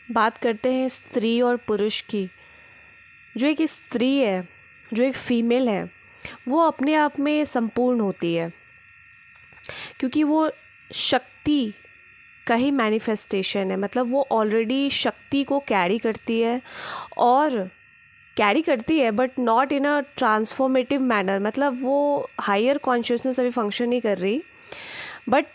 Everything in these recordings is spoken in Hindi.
बात करते हैं स्त्री और पुरुष की। जो एक स्त्री है, जो एक फीमेल है, वो अपने आप में संपूर्ण होती है, क्योंकि वो शक्ति का ही मैनिफेस्टेशन है। मतलब वो ऑलरेडी शक्ति को कैरी करती है, और कैरी करती है but not in a transformative manner. मतलब वो हायर कॉन्शियसनेस अभी फंक्शन नहीं कर रही, बट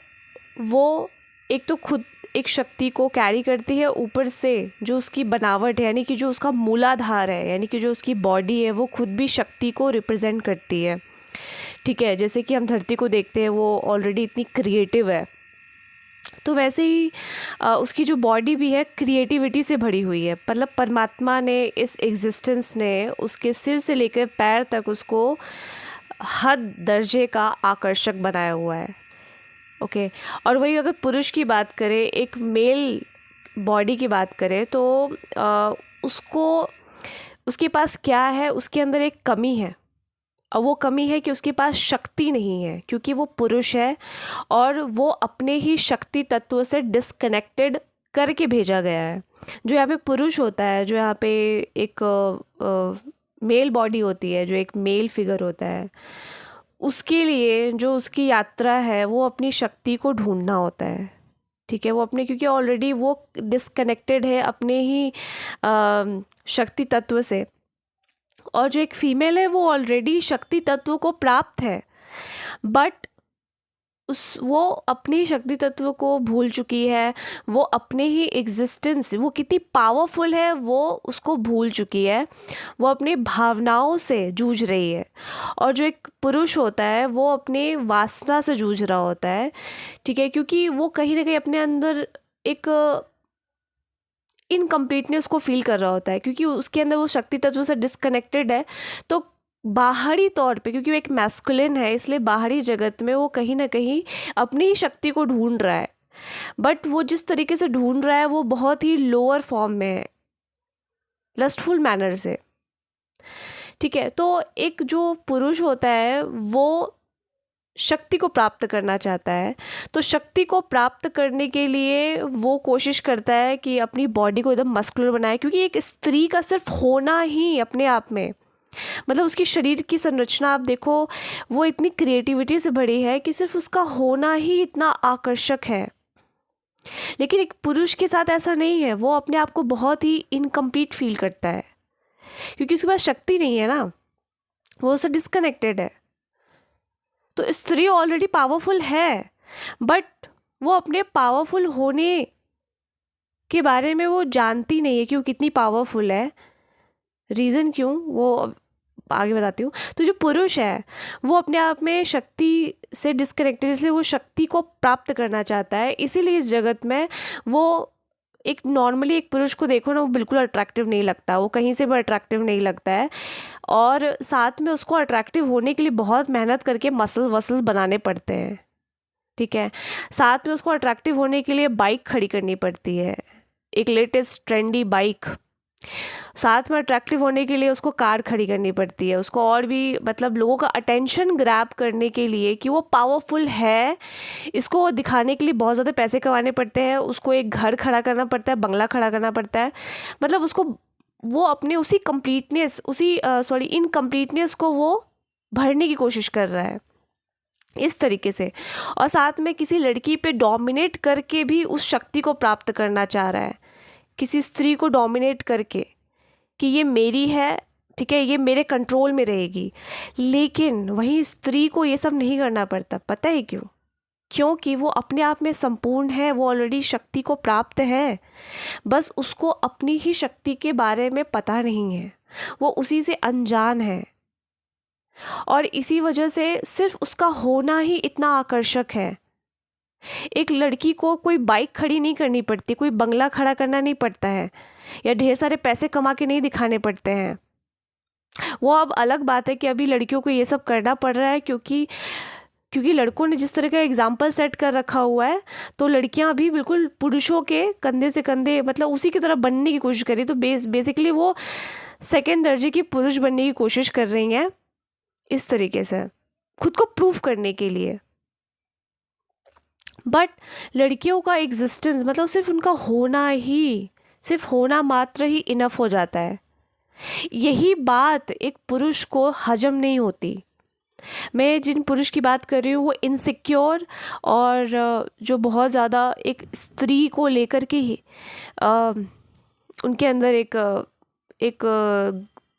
वो एक तो खुद एक शक्ति को कैरी करती है, ऊपर से जो उसकी बनावट है, यानी कि जो उसका मूलाधार है, यानी कि जो उसकी बॉडी है, वो खुद भी शक्ति को रिप्रेजेंट करती है। ठीक है, जैसे कि हम धरती को देखते हैं, वो ऑलरेडी इतनी क्रिएटिव है, तो वैसे ही उसकी जो बॉडी भी है क्रिएटिविटी से भरी हुई है। मतलब परमात्मा ने, इस एग्जिस्टेंस ने उसके सिर से लेकर पैर तक उसको हद दर्जे का आकर्षक बनाया हुआ है। ओके, और वही अगर पुरुष की बात करें, एक मेल बॉडी की बात करें, तो उसको, उसके पास क्या है, उसके अंदर एक कमी है, और वो कमी है कि उसके पास शक्ति नहीं है, क्योंकि वो पुरुष है और वो अपने ही शक्ति तत्व से डिस्कनेक्टेड करके भेजा गया है। जो यहाँ पे पुरुष होता है, जो यहाँ पे एक मेल बॉडी होती है, जो एक मेल फिगर होता है, उसके लिए जो उसकी यात्रा है वो अपनी शक्ति को ढूंढना होता है। ठीक है, वो अपने, क्योंकि ऑलरेडी वो डिस्कनेक्टेड है अपने ही शक्ति तत्व से। और जो एक फीमेल है वो ऑलरेडी शक्ति तत्व को प्राप्त है, बट वो अपने ही शक्ति तत्व को भूल चुकी है। वो अपने ही एग्जिस्टेंस, वो कितनी पावरफुल है, वो उसको भूल चुकी है। वो अपनी भावनाओं से जूझ रही है। और जो एक पुरुष होता है वो अपने वासना से जूझ रहा होता है। ठीक है, क्योंकि वो कहीं ना कहीं अपने अंदर एक इनकम्प्लीटनेस को फील कर रहा होता है, क्योंकि उसके अंदर वो शक्ति तत्व से डिस्कनेक्टेड है। तो बाहरी तौर पे, क्योंकि वो एक मैस्कुलिन है, इसलिए बाहरी जगत में वो कहीं ना कहीं अपनी ही शक्ति को ढूंढ रहा है, बट वो जिस तरीके से ढूंढ रहा है वो बहुत ही लोअर फॉर्म में है, लस्टफुल मैनर से। ठीक है, तो एक जो पुरुष होता है वो शक्ति को प्राप्त करना चाहता है। तो शक्ति को प्राप्त करने के लिए वो कोशिश करता है कि अपनी बॉडी को एकदम मस्कुलर बनाए, क्योंकि एक स्त्री का सिर्फ होना ही अपने आप में, मतलब उसकी शरीर की संरचना आप देखो, वो इतनी क्रिएटिविटी से भरी है कि सिर्फ उसका होना ही इतना आकर्षक है। लेकिन एक पुरुष के साथ ऐसा नहीं है, वो अपने आप को बहुत ही इनकम्प्लीट फील करता है, क्योंकि उसके पास शक्ति नहीं है ना, वो उससे डिस्कनेक्टेड है। तो स्त्री ऑलरेडी पावरफुल है, बट वो अपने पावरफुल होने के बारे में वो जानती नहीं है कि वो कितनी पावरफुल है। रीज़न क्यों, वो आगे बताती हूँ। तो जो पुरुष है वो अपने आप में शक्ति से डिस्कनेक्टेड, इसलिए वो शक्ति को प्राप्त करना चाहता है। इसीलिए इस जगत में वो एक नॉर्मली एक पुरुष को देखो ना, वो बिल्कुल अट्रैक्टिव नहीं लगता, वो कहीं से भी अट्रैक्टिव नहीं लगता है। और साथ में उसको अट्रैक्टिव होने के लिए बहुत मेहनत करके मसल्स वसल्स बनाने पड़ते हैं। ठीक है, साथ में उसको अट्रैक्टिव होने के लिए बाइक खड़ी करनी पड़ती है, एक लेटेस्ट ट्रेंडी बाइक। साथ में अट्रैक्टिव होने के लिए उसको कार खड़ी करनी पड़ती है, उसको और भी मतलब लोगों का अटेंशन ग्रैब करने के लिए कि वो पावरफुल है, इसको दिखाने के लिए बहुत ज़्यादा पैसे कमाने पड़ते हैं, उसको एक घर खड़ा करना पड़ता है, बंगला खड़ा करना पड़ता है। मतलब उसको, वो अपने उसी कंप्लीटनेस, उसी इनकम्प्लीटनेस को वो भरने की कोशिश कर रहा है इस तरीके से। और साथ में किसी लड़की पे डोमिनेट करके भी उस शक्ति को प्राप्त करना चाह रहा है, किसी स्त्री को डोमिनेट करके कि ये मेरी है, ठीक है, ये मेरे कंट्रोल में रहेगी। लेकिन वही स्त्री को ये सब नहीं करना पड़ता, पता है क्यों? क्योंकि वो अपने आप में संपूर्ण है, वो ऑलरेडी शक्ति को प्राप्त है, बस उसको अपनी ही शक्ति के बारे में पता नहीं है, वो उसी से अनजान है। और इसी वजह से सिर्फ उसका होना ही इतना आकर्षक है। एक लड़की को कोई बाइक खड़ी नहीं करनी पड़ती, कोई बंगला खड़ा करना नहीं पड़ता है, या ढेर सारे पैसे कमा के नहीं दिखाने पड़ते हैं। वो अब अलग बात है कि अभी लड़कियों को ये सब करना पड़ रहा है, क्योंकि लड़कों ने जिस तरह का एग्जाम्पल सेट कर रखा हुआ है, तो लड़कियां अभी बिल्कुल पुरुषों के कंधे से कंधे, मतलब उसी की तरह बनने की कोशिश करी। तो बेसिकली वो सेकेंड दर्जे की पुरुष बनने की कोशिश कर रही हैं, इस तरीके से खुद को प्रूफ करने के लिए। बट लड़कियों का एग्जिस्टेंस, मतलब सिर्फ उनका होना ही सिर्फ होना मात्र ही इनफ हो जाता है। यही बात एक पुरुष को हजम नहीं होती। मैं जिन पुरुष की बात कर रही हूँ वो इनसिक्योर और जो बहुत ज़्यादा एक स्त्री को लेकर के ही उनके अंदर एक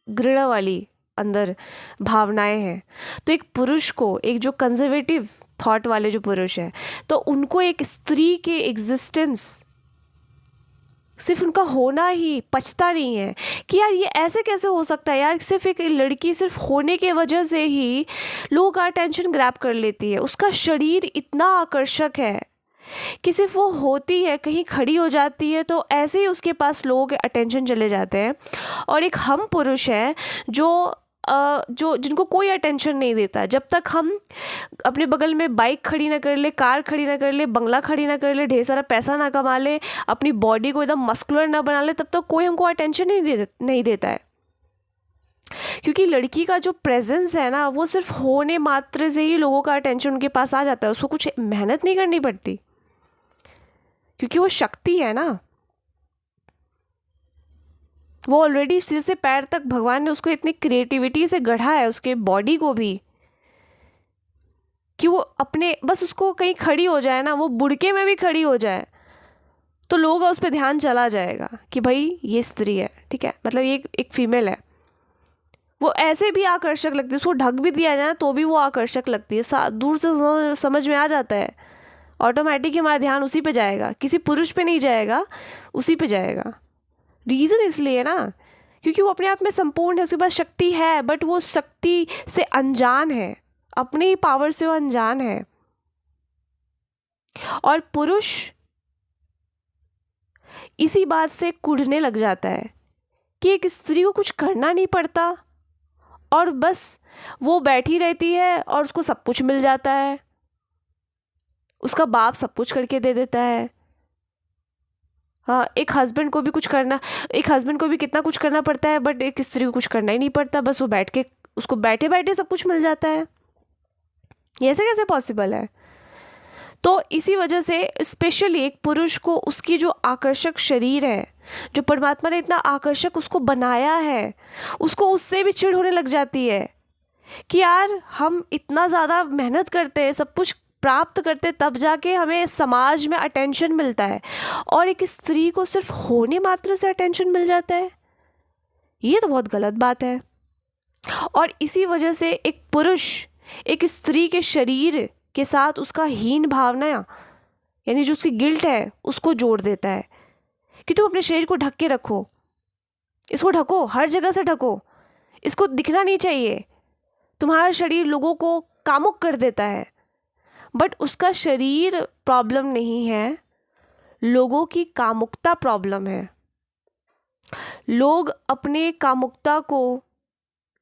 घृणा वाली अंदर भावनाएं हैं। तो एक पुरुष को, एक जो कंजर्वेटिव थॉट वाले जो पुरुष हैं, तो उनको एक स्त्री के एग्जिस्टेंस, सिर्फ उनका होना ही पचता नहीं है कि यार ये ऐसे कैसे हो सकता है यार, सिर्फ एक लड़की सिर्फ होने के वजह से ही लोगों का अटेंशन ग्रैब कर लेती है। उसका शरीर इतना आकर्षक है कि सिर्फ वो होती है, कहीं खड़ी हो जाती है तो ऐसे ही उसके पास लोगों के अटेंशन चले जाते हैं। और एक हम पुरुष हैं जो जिनको कोई अटेंशन नहीं देता। जब तक हम अपने बगल में बाइक खड़ी ना कर ले, कार खड़ी ना कर ले, बंगला खड़ी ना कर ले, ढेर सारा पैसा ना कमा ले, अपनी बॉडी को एकदम मस्कुलर ना बना ले, तब तक कोई हमको अटेंशन नहीं देता है। क्योंकि लड़की का जो प्रेजेंस है ना, वो सिर्फ होने मात्र से ही लोगों का अटेंशन उनके पास आ जाता है। उसको कुछ मेहनत नहीं करनी पड़ती, क्योंकि वो शक्ति है ना। वो ऑलरेडी सिर से पैर तक भगवान ने उसको इतनी क्रिएटिविटी से गढ़ा है, उसके बॉडी को भी, कि वो अपने बस उसको कहीं खड़ी हो जाए ना, वो बुढ़के में भी खड़ी हो जाए तो लोगों का उस पर ध्यान चला जाएगा कि भाई ये स्त्री है, ठीक है, मतलब ये एक फीमेल है। वो ऐसे भी आकर्षक लगती है, उसको ढक भी दिया जाए तो भी वो आकर्षक लगती है। दूर से समझ में आ जाता है, ऑटोमेटिक हमारा ध्यान उसी पे जाएगा, किसी पुरुष पे नहीं जाएगा, उसी पे जाएगा। रीज़न इसलिए ना क्योंकि वो अपने आप में संपूर्ण है, उसके पास शक्ति है, बट वो शक्ति से अनजान है, अपनी ही पावर से वो अनजान है। और पुरुष इसी बात से कुढ़ने लग जाता है कि एक स्त्री को कुछ करना नहीं पड़ता और बस वो बैठी रहती है और उसको सब कुछ मिल जाता है, उसका बाप सब कुछ करके दे देता है। हाँ, एक हस्बैंड को भी कितना कुछ करना पड़ता है, बट एक स्त्री को कुछ करना ही नहीं पड़ता, बस वो उसको बैठे बैठे सब कुछ मिल जाता है। ये ऐसे कैसे पॉसिबल है? तो इसी वजह से स्पेशली एक पुरुष को उसकी जो आकर्षक शरीर है, जो परमात्मा ने इतना आकर्षक उसको बनाया है, उसको उससे भी चिढ़ होने लग जाती है कि यार हम इतना ज़्यादा मेहनत करते हैं, सब कुछ प्राप्त करते, तब जाके हमें समाज में अटेंशन मिलता है, और एक स्त्री को सिर्फ होने मात्र से अटेंशन मिल जाता है। ये तो बहुत गलत बात है। और इसी वजह से एक पुरुष एक स्त्री के शरीर के साथ उसका हीन भावना, यानी जो उसकी गिल्ट है, उसको जोड़ देता है कि तुम अपने शरीर को ढक के रखो, इसको ढको, हर जगह से ढको, इसको दिखना नहीं चाहिए। तुम्हारा शरीर लोगों को कामुक कर देता है, बट उसका शरीर प्रॉब्लम नहीं है, लोगों की कामुकता प्रॉब्लम है। लोग अपने कामुकता को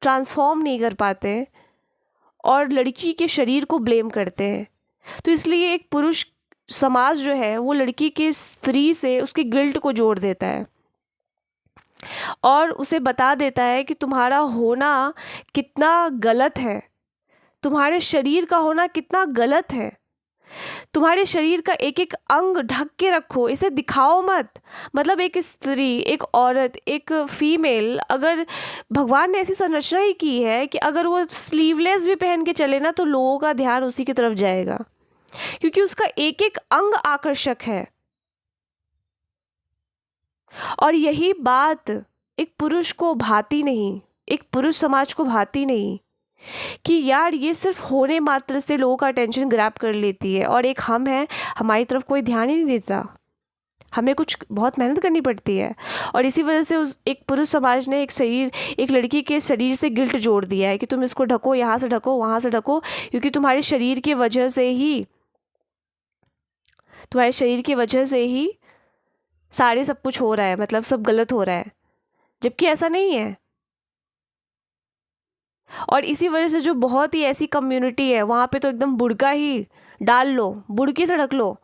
ट्रांसफॉर्म नहीं कर पाते और लड़की के शरीर को ब्लेम करते हैं। तो इसलिए एक पुरुष समाज जो है वो लड़की के स्त्री से उसकी गिल्ट को जोड़ देता है और उसे बता देता है कि तुम्हारा होना कितना गलत है, तुम्हारे शरीर का होना कितना गलत है, तुम्हारे शरीर का एक एक अंग ढक के रखो, इसे दिखाओ मत। मतलब एक स्त्री, एक औरत, एक फीमेल, अगर भगवान ने ऐसी संरचना ही की है कि अगर वो स्लीवलेस भी पहन के चले ना तो लोगों का ध्यान उसी की तरफ जाएगा, क्योंकि उसका एक एक अंग आकर्षक है। और यही बात एक पुरुष को भाती नहीं, एक पुरुष समाज को भाती नहीं कि यार ये सिर्फ होने मात्र से लोगों का अटेंशन ग्रैब कर लेती है, और एक हम हैं, हमारी तरफ कोई ध्यान ही नहीं देता, हमें कुछ बहुत मेहनत करनी पड़ती है। और इसी वजह से उस एक पुरुष समाज ने एक लड़की के शरीर से गिल्ट जोड़ दिया है कि तुम इसको ढको, यहाँ से ढको, वहाँ से ढको, क्योंकि तुम्हारे शरीर की वजह से ही सारे सब कुछ हो रहा है, मतलब सब गलत हो रहा है, जबकि ऐसा नहीं है। और इसी वजह से जो बहुत ही ऐसी कम्युनिटी है वहाँ पे तो एकदम बुड़का ही डाल लो, बुड़के से ढक लो।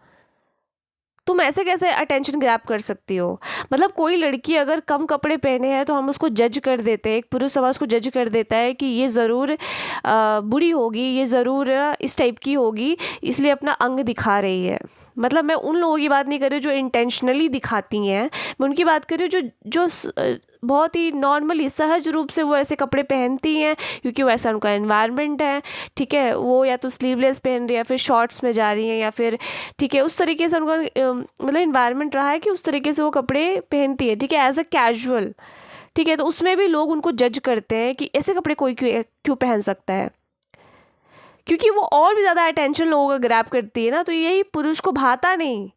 तुम ऐसे कैसे अटेंशन ग्रैब कर सकती हो? मतलब कोई लड़की अगर कम कपड़े पहने हैं तो हम उसको जज कर देते हैं, एक पुरुष समाज को जज कर देता है कि ये ज़रूर बुरी होगी, ये ज़रूर इस टाइप की होगी, इसलिए अपना अंग दिखा रही है। मतलब मैं उन लोगों की बात नहीं कर रही जो इंटेंशनली दिखाती हैं, मैं उनकी बात कर रही हूँ बहुत ही नॉर्मली सहज रूप से वो ऐसे कपड़े पहनती हैं क्योंकि वैसा उनका एनवायरनमेंट है। ठीक है, वो या तो स्लीवलेस पहन रही है या फिर शॉर्ट्स में जा रही हैं या फिर ठीक है उस तरीके से उनका मतलब इन्वायरमेंट रहा है कि उस तरीके से वो कपड़े पहनती है। ठीक है, एज अ कैजुअल। ठीक है, तो उसमें भी लोग उनको जज करते हैं कि ऐसे कपड़े कोई क्यों क्यों पहन सकता है, क्योंकि वो और भी ज़्यादा अटेंशन लोगों का ग्रैब करती है ना, तो यही पुरुष को भाता नहीं।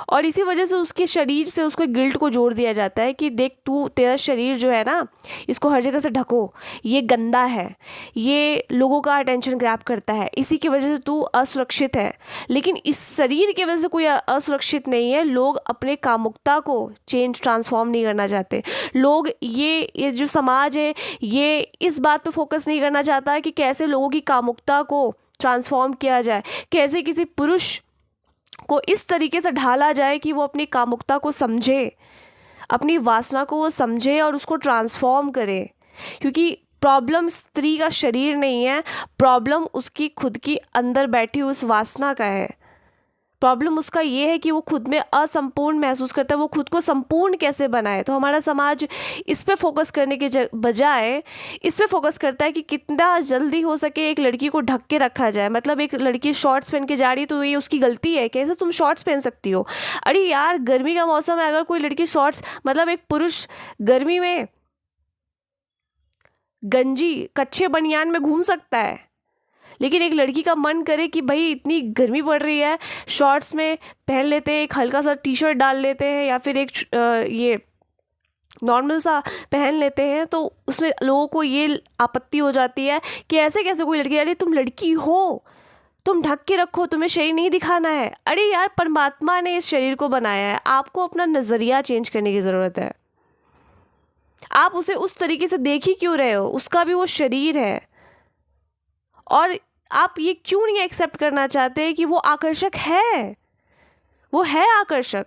और इसी वजह से उसके शरीर से उसको गिल्ट को जोड़ दिया जाता है कि देख तू, तेरा शरीर जो है ना, इसको हर जगह से ढको, ये गंदा है, ये लोगों का अटेंशन ग्रैब करता है, इसी की वजह से तू असुरक्षित है। लेकिन इस शरीर की वजह से कोई असुरक्षित नहीं है। लोग अपने कामुकता को ट्रांसफॉर्म नहीं करना चाहते। लोग ये जो समाज है ये इस बात पे फोकस नहीं करना चाहता कि कैसे लोगों की कामुकता को ट्रांसफॉर्म किया जाए, कैसे किसी पुरुष को इस तरीके से ढाला जाए कि वो अपनी कामुकता को समझे, अपनी वासना को वो समझे और उसको ट्रांसफॉर्म करे। क्योंकि प्रॉब्लम स्त्री का शरीर नहीं है, प्रॉब्लम उसकी खुद की अंदर बैठी हुई उस वासना का है। प्रॉब्लम उसका ये है कि वो खुद में असंपूर्ण महसूस करता है, वो खुद को संपूर्ण कैसे बनाए। तो हमारा समाज इस पे फोकस करने के बजाय इस पे फोकस करता है कि कितना जल्दी हो सके एक लड़की को ढक के रखा जाए। मतलब एक लड़की शॉर्ट्स पहन के जा रही है तो ये उसकी गलती है, कैसे तुम शॉर्ट्स पहन सकती हो? अरे यार, गर्मी का मौसम है, अगर कोई लड़की शॉर्ट्स, मतलब एक पुरुष गर्मी में गंजी कच्चे बनियान में घूम सकता है, लेकिन एक लड़की का मन करे कि भाई इतनी गर्मी पड़ रही है, शॉर्ट्स में पहन लेते हैं, एक हल्का सा टी शर्ट डाल लेते हैं या फिर एक ये नॉर्मल सा पहन लेते हैं, तो उसमें लोगों को ये आपत्ति हो जाती है कि ऐसे कैसे कोई लड़की, अरे तुम लड़की हो, तुम ढक के रखो, तुम्हें शरीर नहीं दिखाना है। अरे यार, परमात्मा ने इस शरीर को बनाया है, आपको अपना नज़रिया चेंज करने की ज़रूरत है। आप उसे उस तरीके से देख ही क्यों रहे हो? उसका भी वो शरीर है। और आप ये क्यों नहीं एक्सेप्ट करना चाहते कि वो आकर्षक है? वो है आकर्षक।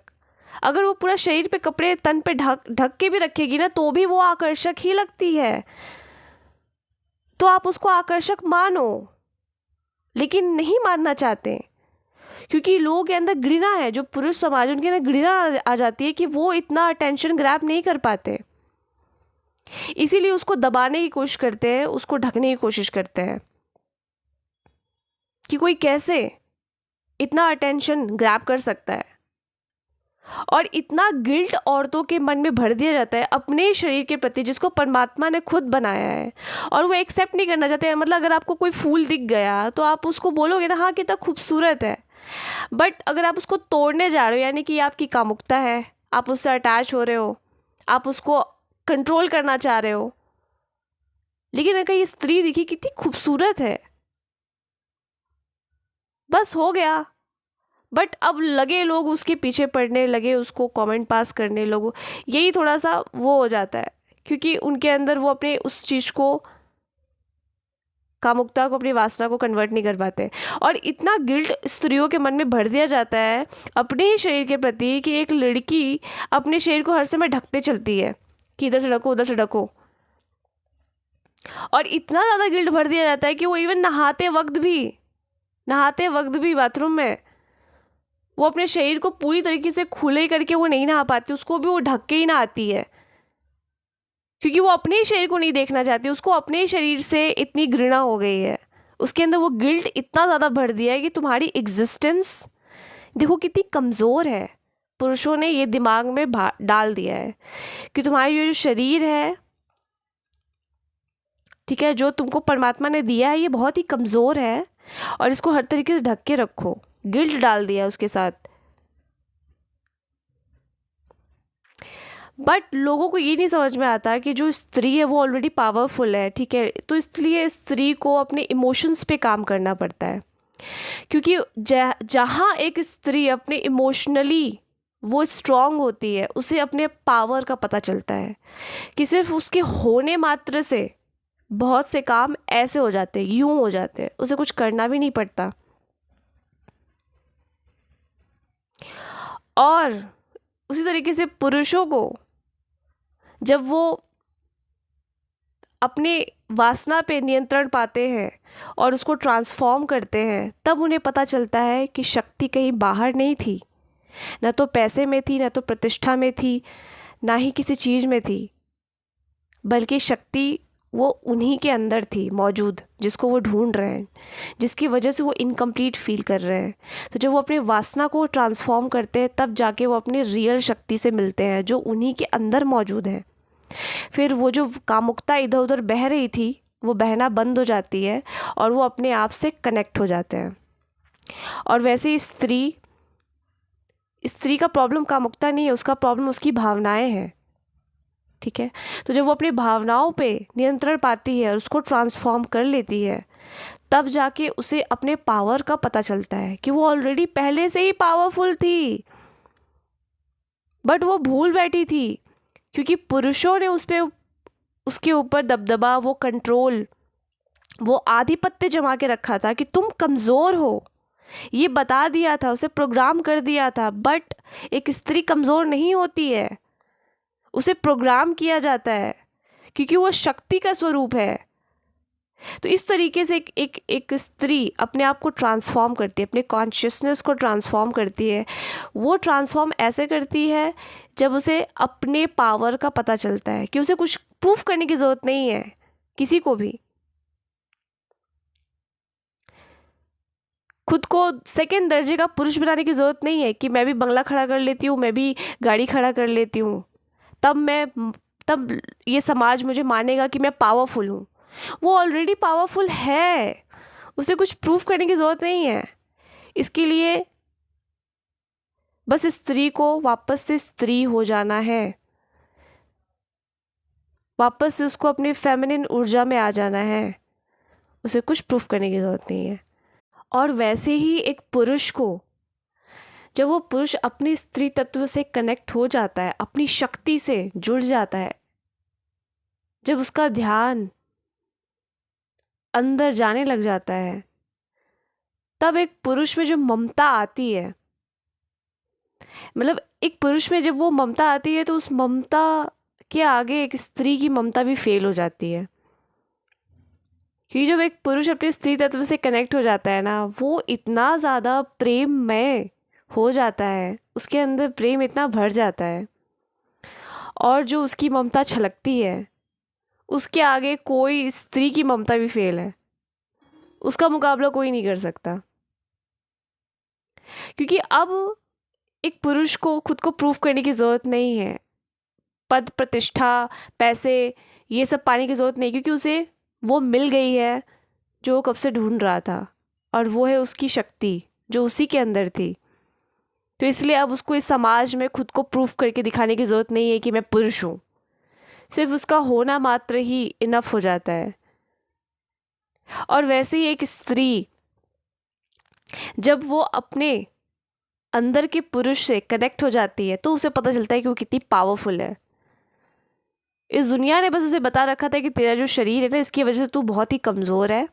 अगर वो पूरा शरीर पे कपड़े तन पे ढक के भी रखेगी ना, तो भी वो आकर्षक ही लगती है। तो आप उसको आकर्षक मानो, लेकिन नहीं मानना चाहते क्योंकि लोगों के अंदर घृणा है। जो पुरुष समाज, उनके अंदर घृणा आ जाती है कि वो इतना अटेंशन ग्रैब नहीं कर पाते, इसीलिए उसको दबाने की कोशिश करते हैं, उसको ढकने की कोशिश करते हैं कि कोई कैसे इतना अटेंशन ग्रैब कर सकता है। और इतना गिल्ट औरतों के मन में भर दिया जाता है अपने शरीर के प्रति, जिसको परमात्मा ने खुद बनाया है, और वो एक्सेप्ट नहीं करना चाहते हैं। मतलब अगर आपको कोई फूल दिख गया तो आप उसको बोलोगे ना, हाँ कितना खूबसूरत है, बट अगर आप उसको तोड़ने जा रहे हो, यानी कि आपकी कामुकता है, आप उससे अटैच हो रहे हो, आप उसको कंट्रोल करना चाह रहे हो, लेकिन अगर ये स्त्री दिखी कितनी खूबसूरत है, बस हो गया। बट अब लगे लोग उसके पीछे पड़ने लगे, उसको कमेंट पास करने लोगों, यही थोड़ा सा वो हो जाता है क्योंकि उनके अंदर वो अपने उस चीज़ को, कामुकता को, अपनी वासना को कन्वर्ट नहीं कर पाते। और इतना गिल्ट स्त्रियों के मन में भर दिया जाता है अपने ही शरीर के प्रति कि एक लड़की अपने शरीर को हर समय ढकते चलती है कि इधर से ढको, उधर से ढको। और इतना ज़्यादा गिल्ट भर दिया जाता है कि वो इवन नहाते वक्त भी बाथरूम में वो अपने शरीर को पूरी तरीके से खुले करके वो नहीं नहा पाती, उसको भी वो ढक के ही नहाती है क्योंकि वो अपने ही शरीर को नहीं देखना चाहती। उसको अपने ही शरीर से इतनी घृणा हो गई है, उसके अंदर वो गिल्ट इतना ज़्यादा भर दिया है कि तुम्हारी एग्जिस्टेंस देखो कितनी कमज़ोर है। पुरुषों ने ये दिमाग में डाल दिया है कि तुम्हारी ये जो शरीर है, ठीक है, जो तुमको परमात्मा ने दिया है, ये बहुत ही कमज़ोर है और इसको हर तरीके से ढक के रखो। गिल्ट डाल दिया उसके साथ। बट लोगों को ये नहीं समझ में आता कि जो स्त्री है वो ऑलरेडी पावरफुल है, ठीक है, तो इसलिए स्त्री को अपने इमोशंस पे काम करना पड़ता है क्योंकि जहाँ एक स्त्री अपने इमोशनली वो स्ट्रांग होती है, उसे अपने पावर का पता चलता है कि सिर्फ उसके होने मात्र से बहुत से काम ऐसे हो जाते हैं, यूं हो जाते हैं, उसे कुछ करना भी नहीं पड़ता। और उसी तरीके से पुरुषों को जब वो अपने वासना पे नियंत्रण पाते हैं और उसको ट्रांसफॉर्म करते हैं, तब उन्हें पता चलता है कि शक्ति कहीं बाहर नहीं थी, ना तो पैसे में थी, ना तो प्रतिष्ठा में थी, ना ही किसी चीज़ में थी, बल्कि शक्ति वो उन्हीं के अंदर थी मौजूद, जिसको वो ढूंढ रहे हैं, जिसकी वजह से वो इनकम्प्लीट फील कर रहे हैं। तो जब वो अपने वासना को ट्रांसफॉर्म करते हैं, तब जाके वो अपनी रियल शक्ति से मिलते हैं जो उन्हीं के अंदर मौजूद है। फिर वो जो कामुकता इधर उधर बह रही थी, वो बहना बंद हो जाती है और वो अपने आप से कनेक्ट हो जाते हैं। और वैसे ही स्त्री का प्रॉब्लम कामुकता नहीं है, उसका प्रॉब्लम उसकी भावनाएं हैं। ठीक है, तो जब वो अपनी भावनाओं पे नियंत्रण पाती है और उसको ट्रांसफॉर्म कर लेती है, तब जाके उसे अपने पावर का पता चलता है कि वो ऑलरेडी पहले से ही पावरफुल थी, बट वो भूल बैठी थी क्योंकि पुरुषों ने उसके ऊपर दबदबा, वो कंट्रोल, वो आधिपत्य जमा के रखा था कि तुम कमज़ोर हो, ये बता दिया था, उसे प्रोग्राम कर दिया था। बट एक स्त्री कमज़ोर नहीं होती है, उसे प्रोग्राम किया जाता है क्योंकि वो शक्ति का स्वरूप है। तो इस तरीके से एक स्त्री अपने आप को ट्रांसफॉर्म करती है, अपने कॉन्शियसनेस को ट्रांसफॉर्म करती है। वो ट्रांसफॉर्म ऐसे करती है जब उसे अपने पावर का पता चलता है कि उसे कुछ प्रूफ करने की ज़रूरत नहीं है किसी को भी। खुद को सेकंड दर्जे का पुरुष बनाने की ज़रूरत नहीं है कि मैं भी बंगला खड़ा कर लेती हूँ, मैं भी गाड़ी खड़ा कर लेती हूँ, तब ये समाज मुझे मानेगा कि मैं पावरफुल हूँ। वो ऑलरेडी पावरफुल है, उसे कुछ प्रूफ करने की ज़रूरत नहीं है। इसके लिए बस स्त्री को वापस से स्त्री हो जाना है, वापस से उसको अपनी फेमिनिन ऊर्जा में आ जाना है, उसे कुछ प्रूफ करने की ज़रूरत नहीं है। और वैसे ही एक पुरुष को, जब वो पुरुष अपने स्त्री तत्व से कनेक्ट हो जाता है, अपनी शक्ति से जुड़ जाता है, जब उसका ध्यान अंदर जाने लग जाता है, तब एक पुरुष में जो ममता आती है, मतलब एक पुरुष में जब वो ममता आती है, तो उस ममता के आगे एक स्त्री की ममता भी फेल हो जाती है। क्योंकि जब एक पुरुष अपने स्त्री तत्व से कनेक्ट हो जाता है ना, वो इतना ज़्यादा प्रेममय हो जाता है, उसके अंदर प्रेम इतना भर जाता है, और जो उसकी ममता छलकती है, उसके आगे कोई स्त्री की ममता भी फेल है, उसका मुकाबला कोई नहीं कर सकता। क्योंकि अब एक पुरुष को खुद को प्रूफ करने की ज़रूरत नहीं है, पद प्रतिष्ठा पैसे ये सब पाने की ज़रूरत नहीं, क्योंकि उसे वो मिल गई है जो वो कब से ढूंढ रहा था, और वो है उसकी शक्ति जो उसी के अंदर थी। तो इसलिए अब उसको इस समाज में खुद को प्रूफ करके दिखाने की ज़रूरत नहीं है कि मैं पुरुष हूँ, सिर्फ उसका होना मात्र ही इनफ हो जाता है। और वैसे ही एक स्त्री जब वो अपने अंदर के पुरुष से कनेक्ट हो जाती है, तो उसे पता चलता है कि वो कितनी पावरफुल है। इस दुनिया ने बस उसे बता रखा था कि तेरा जो शरीर है ना, इसकी वजह से तू बहुत ही कमज़ोर है,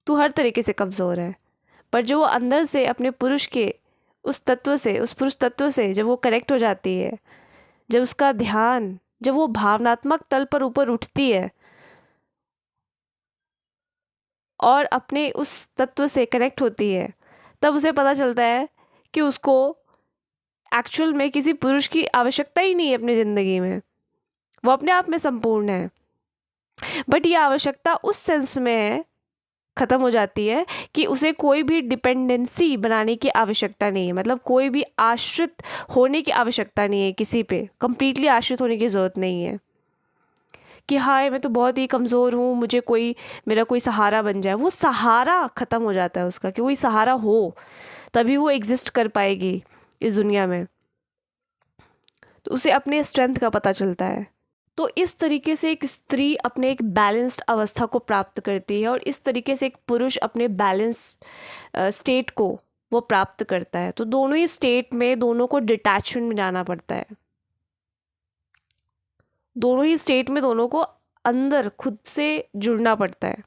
तू हर तरीके से कमज़ोर है। पर जो वो अंदर से अपने पुरुष के उस तत्व से, उस पुरुष तत्व से जब वो कनेक्ट हो जाती है, जब उसका ध्यान, जब वो भावनात्मक तल पर ऊपर उठती है और अपने उस तत्व से कनेक्ट होती है, तब उसे पता चलता है कि उसको एक्चुअल में किसी पुरुष की आवश्यकता ही नहीं है अपनी ज़िंदगी में, वो अपने आप में संपूर्ण है। बट ये आवश्यकता उस सेंस में ख़त्म हो जाती है कि उसे कोई भी डिपेंडेंसी बनाने की आवश्यकता नहीं है, मतलब कोई भी आश्रित होने की आवश्यकता नहीं है, किसी पे कंप्लीटली आश्रित होने की ज़रूरत नहीं है कि हाय मैं तो बहुत ही कमज़ोर हूँ, मुझे मेरा कोई सहारा बन जाए। वो सहारा ख़त्म हो जाता है उसका, कि कोई सहारा हो तभी वो एग्जिस्ट कर पाएगी इस दुनिया में। तो उसे अपने स्ट्रेंथ का पता चलता है। तो इस तरीके से एक स्त्री अपने एक बैलेंस्ड अवस्था को प्राप्त करती है, और इस तरीके से एक पुरुष अपने बैलेंस्ड स्टेट को वो प्राप्त करता है। तो दोनों ही स्टेट में दोनों को डिटैचमेंट में जाना पड़ता है, दोनों ही स्टेट में दोनों को अंदर खुद से जुड़ना पड़ता है।